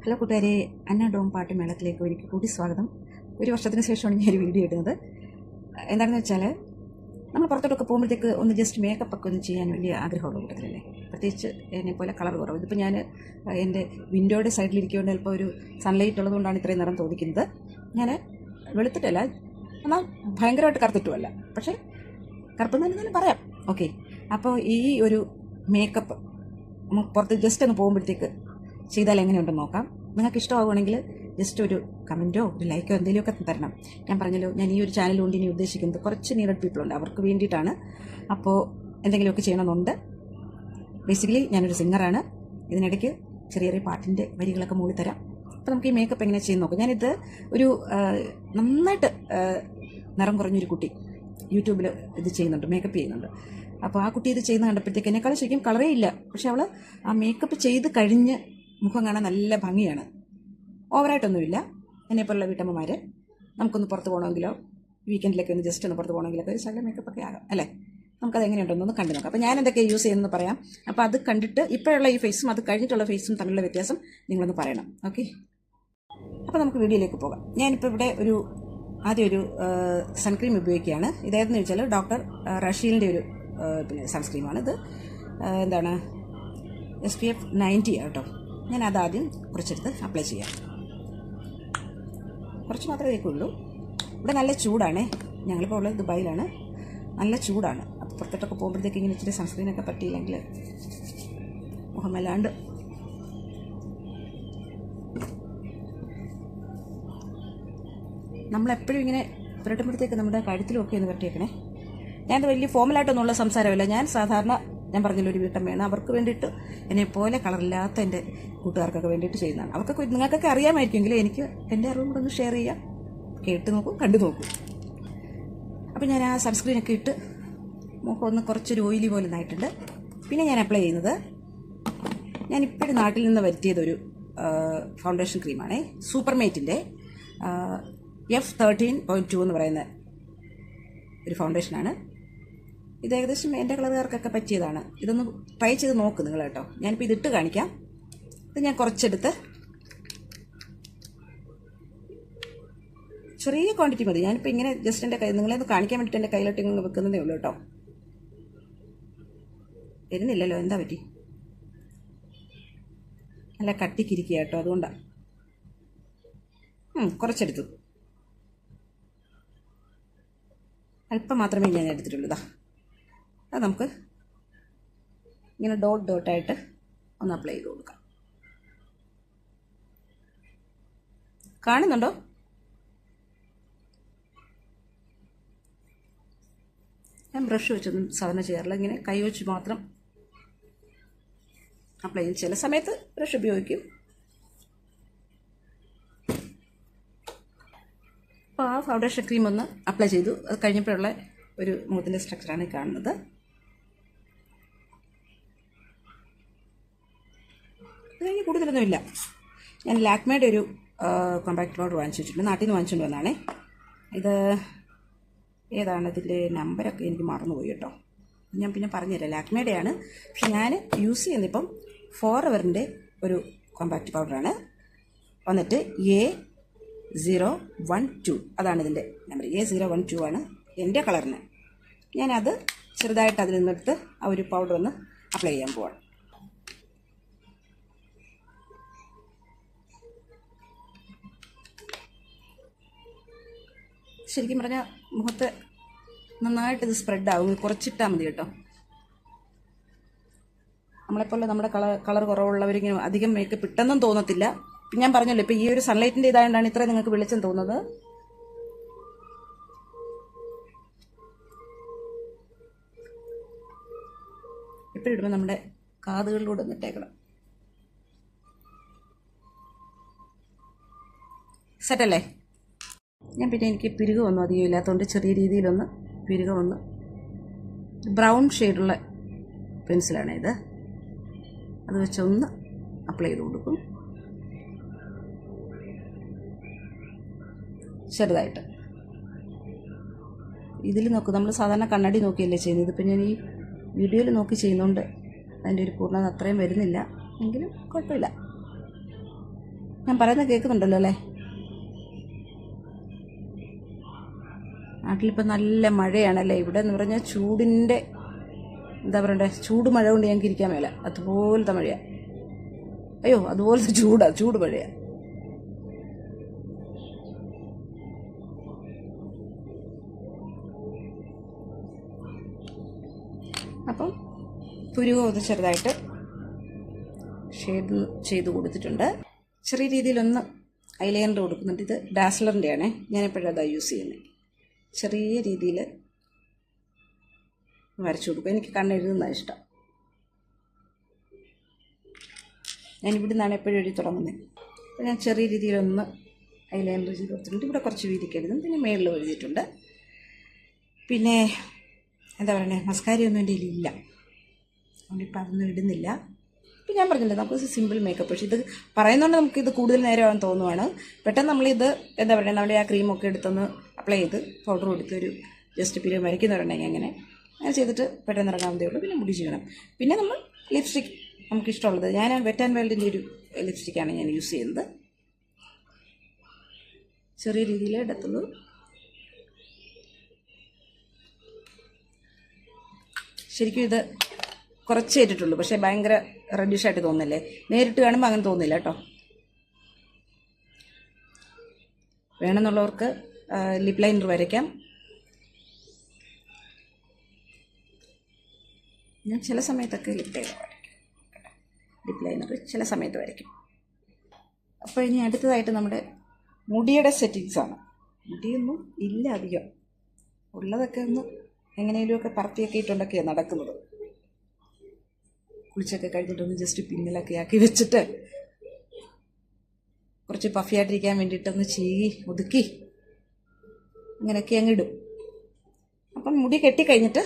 Hello കൂട്ടുകാരെ, അന്ന dome പാട്ട് മേളത്തിലേക്ക് ഒരിക്കൽ കൂടി സ്വാഗതം. ഒരു വർഷത്തിന് ശേഷമാണ് ഞാൻ ഒരു വീഡിയോ ഇടുന്നത്. എന്താണെന്ന് വെച്ചാൽ, നമ്മൾ പുറത്തോട്ടൊക്കെ പോകുമ്പോഴത്തേക്ക് ഒന്ന് ജസ്റ്റ് മേക്കപ്പ് ഒക്കെ ഒന്ന് ചെയ്യാൻ വലിയ ആഗ്രഹമുള്ള കൂട്ടത്തിലല്ലേ. പ്രത്യേകിച്ച് എന്നെ പോലെ കളർ കുറവ്. ഇതിപ്പോൾ ഞാൻ എൻ്റെ വിൻഡോയുടെ സൈഡിലിരിക്കുകൊണ്ട് ചിലപ്പോൾ ഒരു സൺലൈറ്റ് ഉള്ളതുകൊണ്ടാണ് ഇത്രയും നിറം തോന്നിക്കുന്നത്. ഞാൻ വെളുത്തിട്ടല്ല, എന്നാൽ ഭയങ്കരമായിട്ട് കറുത്തിട്ടുമല്ല, പക്ഷേ കറുപ്പെന്ന് തന്നെ പറയാം. ഓക്കെ, അപ്പോൾ ഈ ഒരു മേക്കപ്പ് പുറത്ത് ജസ്റ്റ് ഒന്ന് പോകുമ്പോഴത്തേക്ക് ചെയ്താൽ എങ്ങനെയുണ്ടെന്ന് നോക്കാം. നിങ്ങൾക്ക് ഇഷ്ടമാവുകയാണെങ്കിൽ ജസ്റ്റ് ഒരു കമൻറ്റോ ഒരു ലൈക്കോ എന്തെങ്കിലുമൊക്കെ തരണം. ഞാൻ പറഞ്ഞല്ലോ, ഞാൻ ഈ ഒരു ചാനൽ കൊണ്ട് ഇനി ഉദ്ദേശിക്കുന്നത് കുറച്ച് നീഡഡ് പീപ്പിൾ ഉണ്ട്, അവർക്ക് വേണ്ടിയിട്ടാണ്. അപ്പോൾ എന്തെങ്കിലുമൊക്കെ ചെയ്യണമെന്നുണ്ട്. ബേസിക്കലി ഞാനൊരു സിംഗറാണ്. ഇതിനിടയ്ക്ക് ചെറിയ ചെറിയ പാട്ടിൻ്റെ വരികളൊക്കെ മൂളി തരാം. അപ്പോൾ നമുക്ക് ഈ മേക്കപ്പ് എങ്ങനെ ചെയ്യുന്ന നോക്കാം. ഞാനിത് ഒരു നന്നായിട്ട് നിറം കുറഞ്ഞൊരു കുട്ടി യൂട്യൂബിൽ ഇത് ചെയ്യുന്നുണ്ട്, മേക്കപ്പ് ചെയ്യുന്നുണ്ട്. അപ്പോൾ ആ കുട്ടി ഇത് ചെയ്യുന്ന കണ്ടപ്പോഴത്തേക്ക് എന്നെക്കാളും ശരിക്കും കളറേ ഇല്ല. പക്ഷെ അവൾ ആ മേക്കപ്പ് ചെയ്ത് കഴിഞ്ഞ് മുഖം കാണാൻ നല്ല ഭംഗിയാണ്. ഓവറായിട്ടൊന്നുമില്ല. എന്നെപ്പോലുള്ള വീട്ടമ്മമാർ നമുക്കൊന്ന് പുറത്ത് പോകണമെങ്കിലോ വീക്കെൻഡിലൊക്കെ ഒന്ന് ജസ്റ്റ് ഒന്ന് പുറത്ത് പോകണമെങ്കിലൊക്കെ ഒരു ശകലം മേക്കപ്പൊക്കെ ആകാം അല്ലേ. നമുക്കത് എങ്ങനെയുണ്ടെന്നൊന്ന് കണ്ടു നോക്കാം. അപ്പോൾ ഞാൻ എന്തൊക്കെ യൂസ് ചെയ്യുന്നതെന്ന് പറയാം. അപ്പോൾ അത് കണ്ടിട്ട് ഇപ്പോഴുള്ള ഈ ഫേസും അത് കഴിഞ്ഞിട്ടുള്ള ഫേസും തമ്മിലുള്ള വ്യത്യാസം നിങ്ങളൊന്ന് പറയണം. ഓക്കെ, അപ്പോൾ നമുക്ക് വീഡിയോയിലേക്ക് പോകാം. ഞാനിപ്പോൾ ഇവിടെ ആദ്യം ഒരു സൺക്രീം ഉപയോഗിക്കുകയാണ്. ഇതായിരുന്നു ചോദിച്ചാൽ ഡോക്ടർ റഷീലിൻ്റെ ഒരു സൺസ്ക്രീമാണ്. ഇത് എന്താണ് SPF 90 കേട്ടോ. ഞാൻ അതാദ്യം കുറച്ചെടുത്ത് അപ്ലൈ ചെയ്യാം. കുറച്ച് മാത്രമേ തേക്കുള്ളൂ. ഇവിടെ നല്ല ചൂടാണേ. ഞങ്ങളിപ്പോൾ ഉള്ളത് ദുബായിലാണ്. നല്ല ചൂടാണ്. അപ്പോൾ പുറത്തോട്ടൊക്കെ പോകുമ്പോഴത്തേക്ക് ഇങ്ങനെ ഇച്ചിരി സൺസ്ക്രീനൊക്കെ പറ്റിയില്ലെങ്കിൽ മുഖം വല്ലാണ്ട് നമ്മളെപ്പോഴും ഇങ്ങനെ പുരട്ടുമ്പോഴത്തേക്ക് നമ്മുടെ കഴുത്തിലുമൊക്കെ ഒന്ന് പറ്റിയേക്കണേ. ഞാനത് വലിയ ഫോമലായിട്ടൊന്നുമുള്ള സംസാരമല്ല. ഞാൻ സാധാരണ, ഞാൻ പറഞ്ഞല്ലോ, ഒരു വീട്ടമ്മയാണ്. അവർക്ക് വേണ്ടിയിട്ട്, എന്നെപ്പോലെ കളറില്ലാത്ത എൻ്റെ കൂട്ടുകാർക്കൊക്കെ വേണ്ടിയിട്ട് ചെയ്യുന്നതാണ്. അവർക്കൊക്കെ നിങ്ങൾക്കൊക്കെ അറിയാമായിരിക്കുമെങ്കിലും എനിക്ക് എൻ്റെ അറിവും കൂടെ ഒന്ന് ഷെയർ ചെയ്യാം. കേട്ട് നോക്കൂ, കണ്ടു നോക്കൂ. അപ്പോൾ ഞാൻ ആ സൺസ്ക്രീനൊക്കെ ഇട്ട് മുഖം ഒന്ന് കുറച്ചൊരു ഓയിലി പോലെ ആയിട്ടുണ്ട്. പിന്നെ ഞാൻ അപ്ലൈ ചെയ്യുന്നത്, ഞാൻ ഇപ്പോഴും നാട്ടിൽ നിന്ന് വരുത്തിയതൊരു ഫൗണ്ടേഷൻ ക്രീമാണേ. സൂപ്പർമേറ്റിൻ്റെ F13.2 എന്ന് പറയുന്ന ഒരു ഫൗണ്ടേഷനാണ്. ഇത് ഏകദേശം എൻ്റെ കളറുകാർക്കൊക്കെ പറ്റിയതാണ്. ഇതൊന്ന് ട്രൈ ചെയ്ത് നോക്ക് നിങ്ങൾ കേട്ടോ. ഞാനിപ്പോൾ ഇതിട്ട് കാണിക്കാം. ഇത് ഞാൻ കുറച്ചെടുത്ത്, ചെറിയ ക്വാണ്ടിറ്റി മതി. ഞാനിപ്പോൾ ഇങ്ങനെ ജസ്റ്റ് എൻ്റെ കൈ നിങ്ങളെ ഒന്ന് കാണിക്കാൻ വേണ്ടിയിട്ട് എൻ്റെ കയ്യിലോട്ട് ഇങ്ങനെ വെക്കുന്നതേ ഉള്ളൂ കേട്ടോ. വരുന്നില്ലല്ലോ, എന്താ പറ്റി? നല്ല കട്ടിക്കിരിക്കുക കേട്ടോ, അതുകൊണ്ടാണ്. കുറച്ചെടുത്തു, അല്പം മാത്രമേ ഞാൻ എടുത്തിട്ടുള്ളൂ. ഇതാ, അത് നമുക്ക് ഇങ്ങനെ ഡോട്ടായിട്ട് ഒന്ന് അപ്ലൈ ചെയ്ത് കൊടുക്കാം. കാണുന്നുണ്ടോ? ഞാൻ ബ്രഷ് വെച്ചൊന്നും സാധാരണ ചെയ്യാറില്ല. ഇങ്ങനെ കൈ വെച്ച് മാത്രം അപ്ലൈ ചെയ്യും. ചില സമയത്ത് ബ്രഷ് ഉപയോഗിക്കും. അപ്പോൾ ആ ഫൗണ്ടേഷൻ ക്രീം ഒന്ന് അപ്ലൈ ചെയ്തു. അത് കഴിഞ്ഞപ്പോഴുള്ള ഒരു മുഖത്തിൻ്റെ സ്ട്രക്ചറാണ് ഈ കാണുന്നത്. അത് കഴിഞ്ഞ് കൂടുതലൊന്നുമില്ല. ഞാൻ ലാക്മേയുടെ ഒരു കോമ്പാക്ട് പൗഡർ വാങ്ങിച്ചു വെച്ചിട്ടുണ്ട്. നാട്ടിൽ നിന്ന് വാങ്ങിച്ചുകൊണ്ട് വന്നാണേ. ഇത് ഏതാണ്, ഇതിൻ്റെ നമ്പരൊക്കെ എനിക്ക് മറന്നുപോയി കേട്ടോ. ഞാൻ പിന്നെ പറഞ്ഞുതരാം. ലാക്മേയുടെയാണ്. പക്ഷെ ഞാൻ യൂസ് ചെയ്യുന്നിപ്പം ഫോറെവറിൻ്റെ ഒരു കോമ്പാക്ട് പൗഡറാണ്. വന്നിട്ട് A012 അതാണ് ഇതിൻ്റെ നമ്പർ. A012 ആണ് എൻ്റെ കളറിന്. ഞാനത് ചെറുതായിട്ട് അതിൽ നിന്നെടുത്ത് ആ ഒരു പൗഡർ ഒന്ന് അപ്ലൈ ചെയ്യാൻ പോവാണ്. ശരിക്കും പറഞ്ഞാൽ മുഖത്ത് നന്നായിട്ട് ഇത് സ്പ്രെഡ് ആവും. കുറച്ചിട്ടാൽ മതി കേട്ടോ. നമ്മളെപ്പോലെ നമ്മുടെ കളർ കുറവുള്ളവരിങ്ങനെ അധികം മേക്കപ്പ് ഇട്ടെന്നും തോന്നത്തില്ല. ഞാൻ പറഞ്ഞല്ലോ, ഇപ്പോൾ ഈ ഒരു സൺലൈറ്റിൻ്റെ ഇതായതുകൊണ്ടാണ് ഇത്രയും നിങ്ങൾക്ക് വെളിച്ചം തോന്നുന്നത്. എപ്പോഴും ഇടുമ്പോൾ നമ്മുടെ കാതുകളിലൂടെ ഒന്ന് ഇട്ടേക്കണം. സെറ്റല്ലേ? ഞാൻ പിന്നെ എനിക്ക് പിരുകമൊന്നും അധികം ഇല്ലാത്തതുകൊണ്ട് ചെറിയ രീതിയിലൊന്ന് പിരുകമൊന്ന് ബ്രൗൺ ഷെയ്ഡുള്ള പെൻസിലാണ് ഇത്. അത് വെച്ചൊന്ന് അപ്ലൈ ചെയ്ത് കൊടുക്കും ചെറുതായിട്ട്. ഇതിൽ നോക്കും, നമ്മൾ സാധാരണ കണ്ണാടി നോക്കിയല്ലേ ചെയ്യുന്നത്. ഇതിപ്പോൾ ഞാൻ ഈ വീഡിയോയിൽ നോക്കി ചെയ്യുന്നതുകൊണ്ട് അതിൻ്റെ ഒരു പൂർണ്ണത അത്രയും വരുന്നില്ല, എങ്കിലും കുഴപ്പമില്ല. ഞാൻ പറയുന്നത് കേൾക്കുന്നുണ്ടല്ലോ അല്ലേ? നാട്ടിലിപ്പോൾ നല്ല മഴയാണല്ലേ. ഇവിടെ എന്ന് പറഞ്ഞാൽ ചൂടിൻ്റെ എന്താ പറയണ്ടേ, ചൂട് മഴ കൊണ്ട് ഞങ്ങൾക്ക് ഇരിക്കാൻ മേല. അതുപോലത്തെ മഴയാണ്. അയ്യോ, അതുപോലത്തെ ചൂട് മഴയാണ്. അപ്പം പുരുവം ചെറുതായിട്ട് ഷെയ്ഡ് ചെയ്ത് കൊടുത്തിട്ടുണ്ട്. ചെറിയ രീതിയിലൊന്ന് ഐലൈനർ കൊടുക്കുന്നുണ്ട്. ഇത് ഡാസ്ലറിൻ്റെ ആണേ, ഞാനെപ്പോഴും അതാണ് യൂസ് ചെയ്യുന്നത്. ചെറിയ രീതിയിൽ വരച്ചു കൊടുക്കും. എനിക്ക് കണ്ണെഴുതുന്നതാണ് ഇഷ്ടം. ഞാനിവിടെ നിന്നാണ് എപ്പോഴും എഴുതി തുടങ്ങുന്നത്. അപ്പോൾ ഞാൻ ചെറിയ രീതിയിലൊന്ന് ഐലൈനർ ചെയ്ത് കൊടുത്തിട്ടുണ്ട്. ഇവിടെ കുറച്ച് വീതിക്ക് എഴുതും, പിന്നെ മേളിൽ എഴുതിയിട്ടുണ്ട്. പിന്നെ എന്താ പറയുന്നത്, മസ്കാരയൊന്നും എൻ്റെ കയ്യിലില്ല, അതുകൊണ്ടിപ്പോൾ അതൊന്നും ഇടുന്നില്ല. ഇപ്പം ഞാൻ പറഞ്ഞില്ലേ, നമുക്ക് സിമ്പിൾ മേക്കപ്പ്. പക്ഷേ ഇത് പറയുന്നതുകൊണ്ട് നമുക്കിത് കൂടുതൽ നേരമാണെന്ന് തോന്നുവാണ്. പെട്ടെന്ന് നമ്മളിത് എന്താ പറയുക, നമ്മുടെ ആ ക്രീമൊക്കെ എടുത്തൊന്ന് അപ്ലൈ ചെയ്ത് പൗഡർ കൊടുത്തൊരു ജസ്റ്റ് പിരിവ് വരയ്ക്കുന്നവരുണ്ടെങ്കിൽ അങ്ങനെ ചെയ്തിട്ട് പെട്ടെന്ന് ഇറങ്ങാവുന്നതേ ഉള്ളൂ. പിന്നെ മുടി ചെയ്യണം. പിന്നെ നമ്മൾ ലിപ്സ്റ്റിക് നമുക്കിഷ്ടമുള്ളത്, ഞാൻ വെറ്റ് ആൻഡ് വൈൽഡിൻ്റെ ഒരു ലിപ്സ്റ്റിക്കാണ് ഞാൻ യൂസ് ചെയ്യുന്നത്. ചെറിയ രീതിയിലേ ഇടത്തുള്ളൂ. ശരിക്കും ഇത് കുറച്ചേ ഇട്ടിട്ടുള്ളൂ, പക്ഷേ ഭയങ്കര റെഡിഷായിട്ട് തോന്നില്ലേ? നേരിട്ട് കാണുമ്പോൾ അങ്ങനെ തോന്നില്ല കേട്ടോ. വേണമെന്നുള്ളവർക്ക് ലിപ് ലൈനർ വരയ്ക്കാം. ഞാൻ ചില സമയത്തൊക്കെ ലിപ് ലൈനർ ചില സമയത്ത് വരയ്ക്കും. അപ്പോൾ ഇനി അടുത്തതായിട്ട് നമ്മുടെ മുടിയുടെ സെറ്റിങ്സാണ്. മുടിയൊന്നും ഇല്ല അധികം, ഉള്ളതൊക്കെ ഒന്ന് എങ്ങനെയെങ്കിലുമൊക്കെ പറത്തിയൊക്കെ ഇട്ടുണ്ടൊക്കെയാണ് നടക്കുന്നത്. കുളിച്ചൊക്കെ കഴിഞ്ഞിട്ടൊന്ന് ജസ്റ്റ് പിന്നിലൊക്കെ ആക്കി വെച്ചിട്ട് കുറച്ച് പഫിയായിട്ടിരിക്കാൻ വേണ്ടിയിട്ടൊന്ന് ചീകി ഒതുക്കി അങ്ങനെയൊക്കെ അങ്ങ് ഇടും. അപ്പം മുടി കെട്ടിക്കഴിഞ്ഞിട്ട്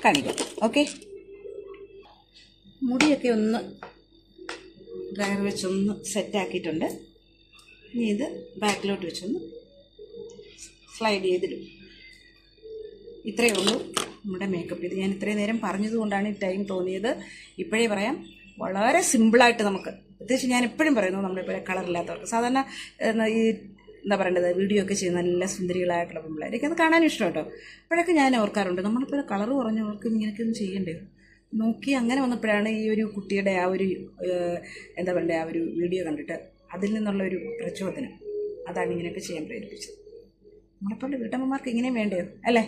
കാണിക്കാം. ഓക്കെ, മുടിയൊക്കെ ഒന്ന് ഡ്രയർ വെച്ചൊന്ന് സെറ്റാക്കിയിട്ടുണ്ട്. ഇനി ഇത് ബാക്കിലോട്ട് വെച്ചൊന്ന് സ്ലൈഡ് ചെയ്തിടും. ഇത്രയേ ഉള്ളൂ നമ്മുടെ മേക്കപ്പ്. ഇത് ഞാൻ ഇത്രയും നേരം പറഞ്ഞതുകൊണ്ടാണ് ഈ ടൈം തോന്നിയത്. ഇപ്പോഴേ പറയാം, വളരെ സിമ്പിളായിട്ട് നമുക്ക്, പ്രത്യേകിച്ച് ഞാൻ എപ്പോഴും പറയുന്നു, നമ്മളിപ്പോൾ കളറില്ലാത്തവർക്ക്, സാധാരണ ഈ എന്താ പറയേണ്ടത്, വീഡിയോ ഒക്കെ ചെയ്യുന്ന നല്ല സുന്ദരികളായിട്ടുള്ള പിള്ളേരൊക്കെ അത് കാണാനും ഇഷ്ടം കേട്ടോ. അപ്പോഴൊക്കെ ഞാൻ ഓർക്കാറുണ്ട്, നമ്മളിപ്പോൾ കളർ കുറഞ്ഞവർക്ക് ഇങ്ങനെയൊക്കെ ഒന്ന് ചെയ്യണ്ടേ നോക്കി. അങ്ങനെ വന്നപ്പോഴാണ് ഈ ഒരു കുട്ടിയുടെ ആ ഒരു എന്താ പറയണ്ടേ, ആ ഒരു വീഡിയോ കണ്ടിട്ട് അതിൽ നിന്നുള്ള ഒരു പ്രചോദനം, അതാണ് ഇങ്ങനെയൊക്കെ ചെയ്യാൻ പ്രേരിപ്പിച്ചത്. നമ്മളെപ്പോഴും വീട്ടമ്മമാർക്ക് ഇങ്ങനെയും വേണ്ടയോ അല്ലേ?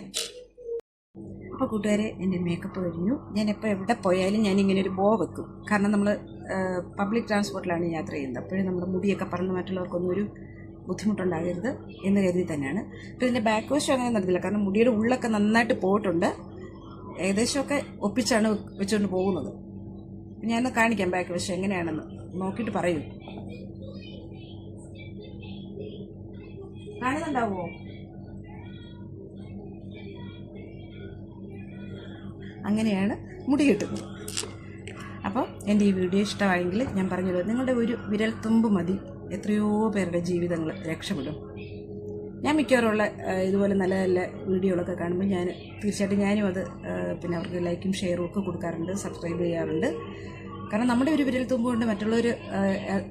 അപ്പോൾ കൂട്ടുകാരെ, എൻ്റെ മേക്കപ്പ് കഴിഞ്ഞു. ഞാനെപ്പോൾ എവിടെ പോയാലും ഞാനിങ്ങനെ ഒരു ബോ വെക്കും. കാരണം നമ്മൾ പബ്ലിക് ട്രാൻസ്പോർട്ടിലാണ് യാത്ര ചെയ്യുന്നത്. അപ്പോഴും നമ്മുടെ മുടിയൊക്കെ പറന്ന് മറ്റുള്ളവർക്കൊന്നും ഒരു ബുദ്ധിമുട്ടുണ്ടാകരുത് എന്ന് കരുതി തന്നെയാണ്. അപ്പോൾ ഇതിൻ്റെ ബാക്ക് വശം അങ്ങനെ നടന്നില്ല, കാരണം മുടിയുടെ ഉള്ളൊക്കെ നന്നായിട്ട് പോയിട്ടുണ്ട്. ഏകദേശമൊക്കെ ഒപ്പിച്ചാണ് വെച്ചുകൊണ്ട് പോകുന്നത്. ഞാനൊന്ന് കാണിക്കാം ബാക്ക് വശം എങ്ങനെയാണെന്ന്, നോക്കിയിട്ട് പറയൂ. കാണുന്നുണ്ടാവുമോ? അങ്ങനെയാണ് മുടി കിട്ടുന്നത്. അപ്പോൾ എൻ്റെ ഈ വീഡിയോ ഇഷ്ടമായെങ്കിൽ ഞാൻ പറഞ്ഞല്ലോ, നിങ്ങളുടെ ഒരു വിരൽത്തുമ്പ് മതി എത്രയോ പേരുടെ ജീവിതങ്ങൾ രക്ഷപ്പെടും. ഞാൻ മിക്കവാറുള്ള ഇതുപോലെ നല്ല നല്ല വീഡിയോകളൊക്കെ കാണുമ്പോൾ ഞാൻ തീർച്ചയായിട്ടും ഞാനും അത് പിന്നെ അവർക്ക് ലൈക്കും ഷെയറും ഒക്കെ കൊടുക്കാറുണ്ട്, സബ്സ്ക്രൈബ് ചെയ്യാറുണ്ട്. കാരണം നമ്മുടെ ഒരു വിരൽത്തുമ്പ് കൊണ്ട് മറ്റുള്ളവർ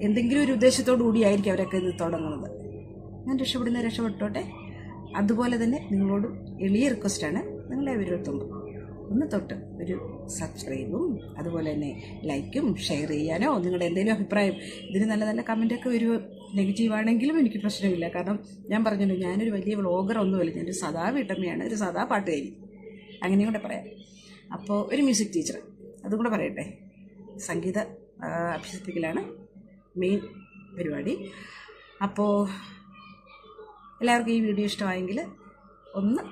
എന്തെങ്കിലും ഒരു ഉദ്ദേശത്തോടു കൂടിയായിരിക്കും അവരൊക്കെ ഇത് തുടങ്ങുന്നത്. ഞാൻ രക്ഷപ്പെട്ടോട്ടെ. അതുപോലെ തന്നെ നിങ്ങളോട് എളിയ റിക്വസ്റ്റാണ്, നിങ്ങളെ വിരൽത്തുമ്പ് ഒന്ന് തൊട്ട് ഒരു സബ്സ്ക്രൈബും അതുപോലെ തന്നെ ലൈക്കും ഷെയർ ചെയ്യാനോ, നിങ്ങളുടെ എന്തെങ്കിലും അഭിപ്രായം, ഇതിന് നല്ല നല്ല കമൻറ്റൊക്കെ ഒരു നെഗറ്റീവാണെങ്കിലും എനിക്ക് പ്രശ്നമില്ല. കാരണം ഞാൻ പറഞ്ഞല്ലോ, ഞാനൊരു വലിയ വ്ളോഗർ ഒന്നുമല്ല, ഞാനൊരു സദാ വീട്ടമ്മയാണ്, ഒരു സദാ പാട്ടുകാരി, അങ്ങനെയും കൂടെ പറയാം. അപ്പോൾ ഒരു മ്യൂസിക് ടീച്ചർ, അതും കൂടെ പറയട്ടെ. സംഗീത അഭ്യസിപ്പിക്കലാണ് മെയിൻ പരിപാടി. അപ്പോൾ എല്ലാവർക്കും ഈ വീഡിയോ ഇഷ്ടമായെങ്കിൽ ഒന്ന്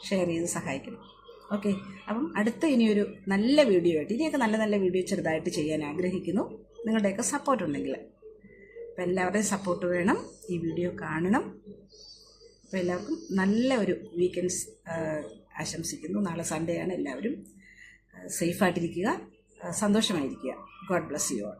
ഷെയർ ചെയ്ത് സഹായിക്കണം. ഓക്കെ, അപ്പം അടുത്ത ഇനിയൊരു നല്ല വീഡിയോ ആയിട്ട്, ഇനിയൊക്കെ നല്ല നല്ല വീഡിയോ ചെറുതായിട്ട് ചെയ്യാൻ ആഗ്രഹിക്കുന്നു. നിങ്ങളുടെയൊക്കെ സപ്പോർട്ട് ഉണ്ടെങ്കിൽ. അപ്പോൾ എല്ലാവരുടെയും സപ്പോർട്ട് വേണം, ഈ വീഡിയോ കാണണം. അപ്പോൾ എല്ലാവർക്കും നല്ല ഒരു വീക്കെൻഡ്സ് ആശംസിക്കുന്നു. നാളെ സൺഡേ ആണ്. എല്ലാവരും സേഫായിട്ടിരിക്കുക, സന്തോഷമായിരിക്കുക. God bless you all.